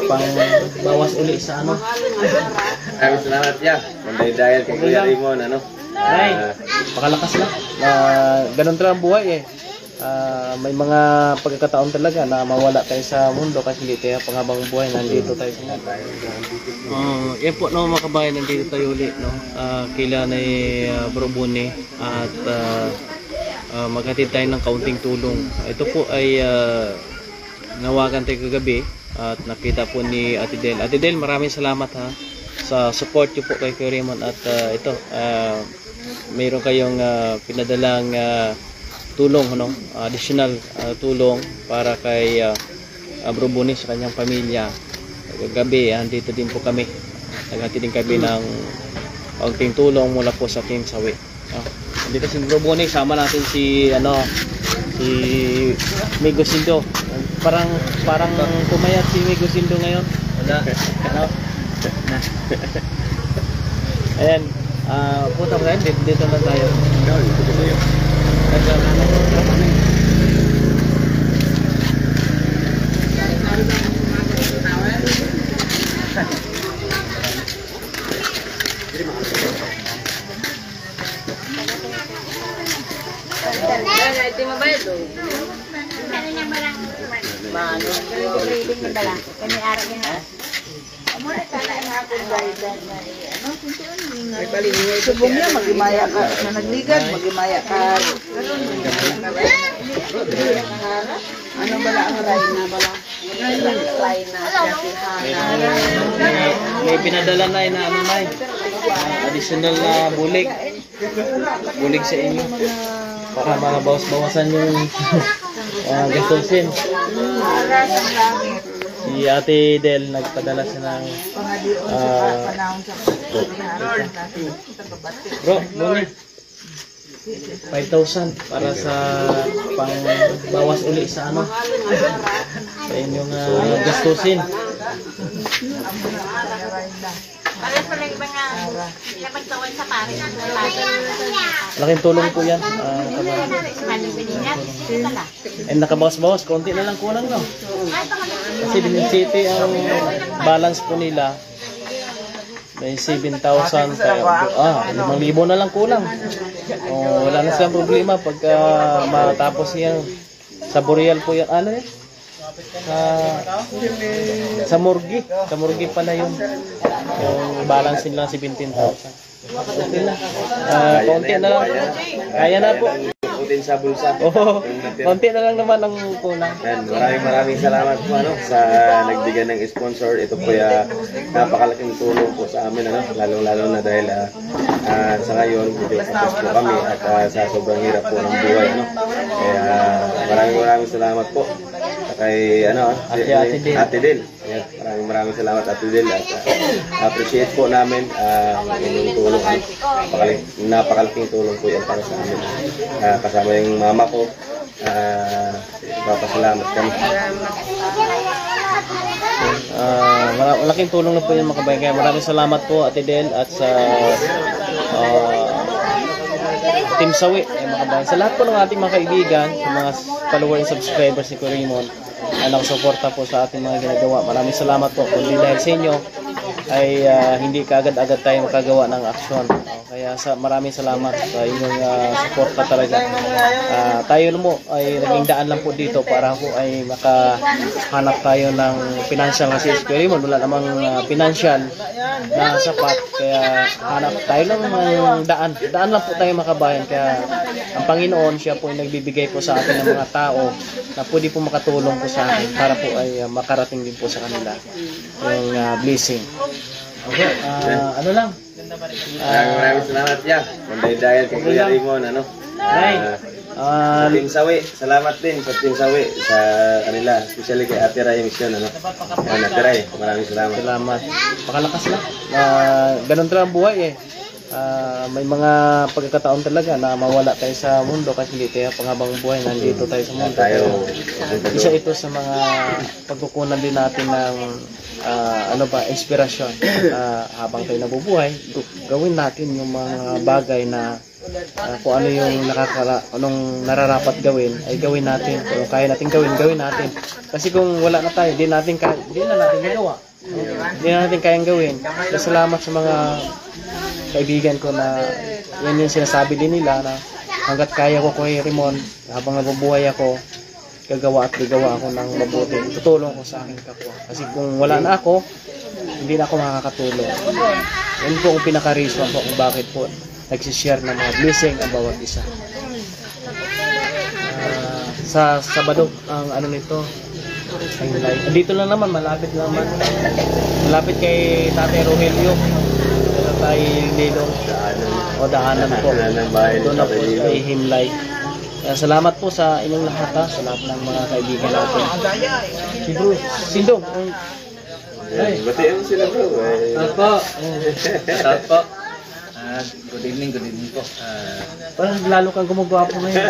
pang bawas uli sa ano. Maraming salamat ya. Munday dahil kay Kuya Raymond, ano? Ay, pakalakas lang. Ganun talaga ang buhay eh. May mga pagkakataon talaga na mawala tayo sa mundo kasi hindi tayo panghabang buhay, nandito tayo sa mundo. Yan po no, mga kabayan, nandito tayo ulit no. Kila na Bro Buni at maghatid tayo ng kaunting tulong. Ito po ay nawagan tayo kagabi at nakita po ni Ate Del. Ate Del, maraming salamat ha sa support niyo po kay Kuya Raymond at ito mayroon kayong pinadalang tulong, ano, additional tulong para kay Bro Buni sa kanyang pamilya. Gabi, andito din po kami. Naghatid din kami ng kaunting tulong mula po sa Team Sawi. Andito si Bro Buni, sama natin si si Migo Sindo. Parang pumayat si Migo Sindo ngayon. Wala. Ayan, punta ba tayo? Dito na tayo. Subongnya magimaya ka na nagligad, magimaya ka. Ano bala ang rayna bala? Rayna May pinadala na na ano na additional na bulig sa inyo para mabawas-bawasan yung gastusin. Si Ate Del nagpadala siya ng Bro, Buni 5,000 para sa pang bawas uli sa ano sa inyong gastusin. Laking tulong po yan. Nakabawas-bawas, konti na lang kulang no. Kasi Benin City ang balance po nila may 7,000 tayo. 5,000 na lang kulang. Wala na silang problema pagka matapos yan sa Boreal po yan. Ano eh? Sa Morgi pa na yun. Yung balance nila 17,000. Okay na. Konti na lang. Kaya na po. Din sa bulsa. Konti na lang naman ang kulang. Maraming salamat po sa nagbigay ng sponsor. Ito po napakalaking tulong po sa amin, lalo na dahil sa ngayon medyo tapos po kami at sa sobrang hirap po ng buhay, Kaya maraming salamat po kay Ate Del. Maraming salamat Ate Del at appreciate po namin yung tulong. Napakalaking tulong po yan para sa amin. Kasama yung mama ko, papasalamat kami. Malaking tulong na po yan mga kabayan. Kaya maraming salamat po Ate Del at sa Team Sawi mga kabayan. Sa lahat po ng ating mga kaibigan, sa mga followers and subscribers ni Kuya Raymond na nakasuporta po sa ating mga ginagawa. Maraming salamat po. Kundi dahil sa inyo ay hindi kaagad-agad tayo makagawa ng aksyon. Kaya maraming salamat sa inyong suporta talaga. Tayo mo ay naging daan lang po dito para po ay makahanap tayo ng financial kasi si Kuya Raymond wala namang financial na sapat. Kaya hanap tayo ng daan. Daan lang po tayo makabayan. Kaya ang Panginoon siya po ay nagbibigay po sa atin ng mga tao na pwede po makatulong po sa atin para po ay makarating din po sa kanila yung blessing. Okay, ano lang. Maraming salamat ya. Munday dahil kay Kuya Raymond, Team Sawi, salamat din sa Team Sawi sa kanila, especially kay Ate Ray Mission, Ate Ray, maraming salamat. Salamat. Pakalakas lang. Ganun talaga ang buhay eh. May mga pagkakataon talaga na mawala tayo sa mundo kasi hindi tayo panghabang buhay, nandito tayo sa mundo. Isa ito sa mga pagkukunan din natin ng inspirasyon habang tayo nabubuhay, gawin natin yung mga bagay na kung ano yung anong nararapat gawin, ay gawin natin. Kung kaya natin gawin, gawin natin. Kasi kung wala na tayo, di na natin magawa. Hindi na natin kayang gawin. Kaya salamat sa mga kaibigan ko na yan yung sinasabi din nila na hanggat kaya ko Kuya Ramon, habang nabubuhay ako, gagawa ako ng mabuti. Tutulong ko sa aking kapwa. Kasi kung wala na ako, hindi na ako makakatulong. Yan po ang pinaka-reason po kung bakit po nagsishare ng mga blessing ang bawat isa. Sa Sabado, ang ano nito, dito lang naman, malapit kay Tatay Rogelio. Tatay Lilong o daanan po. Doon na po kay Himlay. Salamat po sa inyong lahat ha, sa lahat ng mga kaibigan natin. Si Bro, Sindong. Batiyan mo sila bro. Shout po. Good evening po. Parang lalo kang gumagawa po ngayon.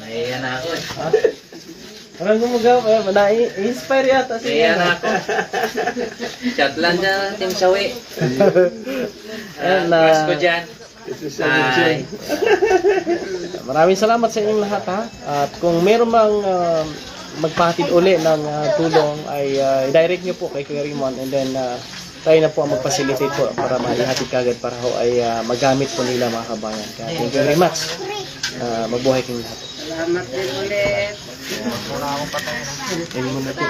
Nahiya na ako eh. Parang gumagawa, na-inspire yata siya. Nahiya na ako. Shout lang dyan, Team Sawi. Mas ko dyan. Hi. Maraming salamat sa inyong lahat ha. At kung meron mang magpahatid uli ng tulong ay i-direct nyo po kay Kuya Ramon, and then tayo na po ang mag-facilitate po para maihatid kagad para ho ay magamit po nila mga kabayan. Kaya thank you very much. Mabuhay kayong lahat. Salamat din ulit. Ayun muna po.